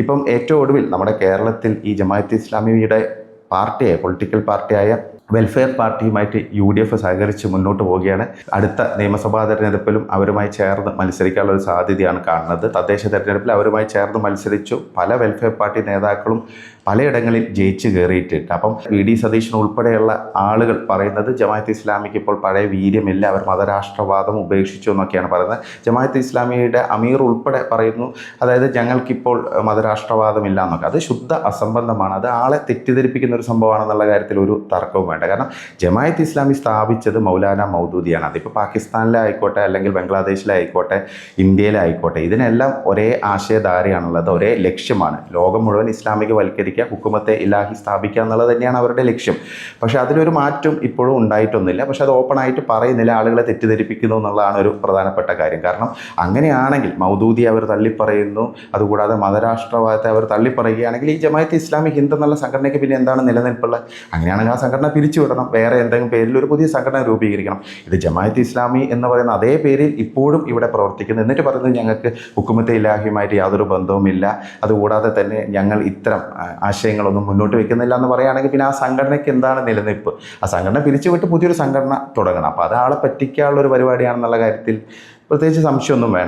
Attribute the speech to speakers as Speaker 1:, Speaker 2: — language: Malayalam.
Speaker 1: ഇപ്പം ഏറ്റവും ഒടുവിൽ നമ്മുടെ കേരളത്തിൽ ഈ ജമാഅത്തെ ഇസ്ലാമിയുടെ പൊളിറ്റിക്കൽ പാർട്ടിയായ വെൽഫെയർ പാർട്ടിയുമായിട്ട് UDF സഹകരിച്ച് മുന്നോട്ട് പോവുകയാണ്. അടുത്ത നിയമസഭാ തെരഞ്ഞെടുപ്പിലും അവരുമായി ചേർന്ന് മത്സരിക്കാനുള്ള ഒരു സാധ്യതയാണ് കാണുന്നത്. തദ്ദേശ തെരഞ്ഞെടുപ്പിൽ അവരുമായി ചേർന്ന് മത്സരിച്ചു പല വെൽഫെയർ പാർട്ടി നേതാക്കളും പലയിടങ്ങളിൽ ജയിച്ച് കയറിയിട്ടുണ്ട്. അപ്പം VD സതീശൻ ഉൾപ്പെടെയുള്ള ആളുകൾ പറയുന്നത് ജമാഅത്തെ ഇസ്ലാമിക്ക് ഇപ്പോൾ പഴയ വീര്യമില്ല, അവർ മതരാഷ്ട്രവാദം ഉപേക്ഷിച്ചു എന്നൊക്കെയാണ് പറയുന്നത്. ജമാഅത്തെ ഇസ്ലാമിയുടെ അമീർ ഉൾപ്പെടെ പറയുന്നു, അതായത് ഞങ്ങൾക്കിപ്പോൾ മതരാഷ്ട്രവാദമില്ല എന്നൊക്കെ. അത് ശുദ്ധ അസംബന്ധമാണ്. അത് ആളെ തെറ്റിദ്ധരിപ്പിക്കുന്ന ഒരു സംഭവമാണെന്നുള്ള കാര്യത്തിൽ ഒരു തർക്കവും വേണ്ട. കാരണം ജമാഅത്തെ ഇസ്ലാമി സ്ഥാപിച്ചത് മൗലാന മൗദൂദിയാണ്. അതിപ്പോൾ പാകിസ്ഥാനിലെ ആയിക്കോട്ടെ, അല്ലെങ്കിൽ ബംഗ്ലാദേശിലെ ആയിക്കോട്ടെ, ഇന്ത്യയിലെ ആയിക്കോട്ടെ, ഇതിനെല്ലാം ഒരേ ആശയധാരയാണുള്ളത്, ഒരേ ലക്ഷ്യമാണ്. ലോകം മുഴുവൻ ഇസ്ലാമികവൽക്കരിക്കുക, ഹുക്കുമത്തെ ഇലാഹി സ്ഥാപിക്കുക എന്നുള്ളത് തന്നെയാണ് അവരുടെ ലക്ഷ്യം. പക്ഷേ അതിലൊരു മാറ്റം ഇപ്പോഴും ഉണ്ടായിട്ടൊന്നുമില്ല. പക്ഷെ അത് ഓപ്പണായിട്ട് പറയുന്നില്ല, ആളുകളെ തെറ്റിദ്ധരിപ്പിക്കുന്നു എന്നുള്ളതാണ് ഒരു പ്രധാനപ്പെട്ട കാര്യം. കാരണം അങ്ങനെയാണെങ്കിൽ മൗദൂദി അവർ തള്ളിപ്പറയുന്നു, അതുകൂടാതെ മതരാഷ്ട്രവാദത്തെ അവർ തള്ളിപ്പറയുകയാണെങ്കിൽ ഈ ജമാഅത്തെ ഇസ്ലാമി ഹിന്ദ് എന്നുള്ള സംഘടനയ്ക്ക് പിന്നെ എന്താണ് നിലനിൽപ്പുള്ളത്? അങ്ങനെയാണെങ്കിൽ ആ സംഘടന പിരിച്ചുവിടണം, വേറെ എന്തെങ്കിലും പേരിൽ ഒരു പുതിയ സംഘടന രൂപീകരിക്കണം. ഇത് ജമാഅത്തെ ഇസ്ലാമി എന്ന് പറയുന്ന അതേ പേരിൽ ഇപ്പോഴും ഇവിടെ പ്രവർത്തിക്കുന്നു. എന്നിട്ട് പറയുന്നത് ഞങ്ങൾക്ക് ഹുക്കുമത്തെ ഇലാഹിയുമായിട്ട് യാതൊരു ബന്ധവുമില്ല, അതുകൂടാതെ തന്നെ ഞങ്ങൾ ഇത്തരം ആശയങ്ങളൊന്നും മുന്നോട്ട് വെക്കുന്നില്ല എന്ന് പറയുകയാണെങ്കിൽ പിന്നെ ആ സംഘടനയ്ക്ക് എന്താണ് നിലനിൽപ്പ്? ആ സംഘടന പിരിച്ചുവിട്ട് പുതിയൊരു സംഘടന തുടങ്ങണം. അപ്പോൾ അത് ആളെ പറ്റിക്കാനുള്ള ഒരു പരിപാടിയാണെന്നുള്ള കാര്യത്തിൽ പ്രത്യേകിച്ച് സംശയമൊന്നും വേണ്ട.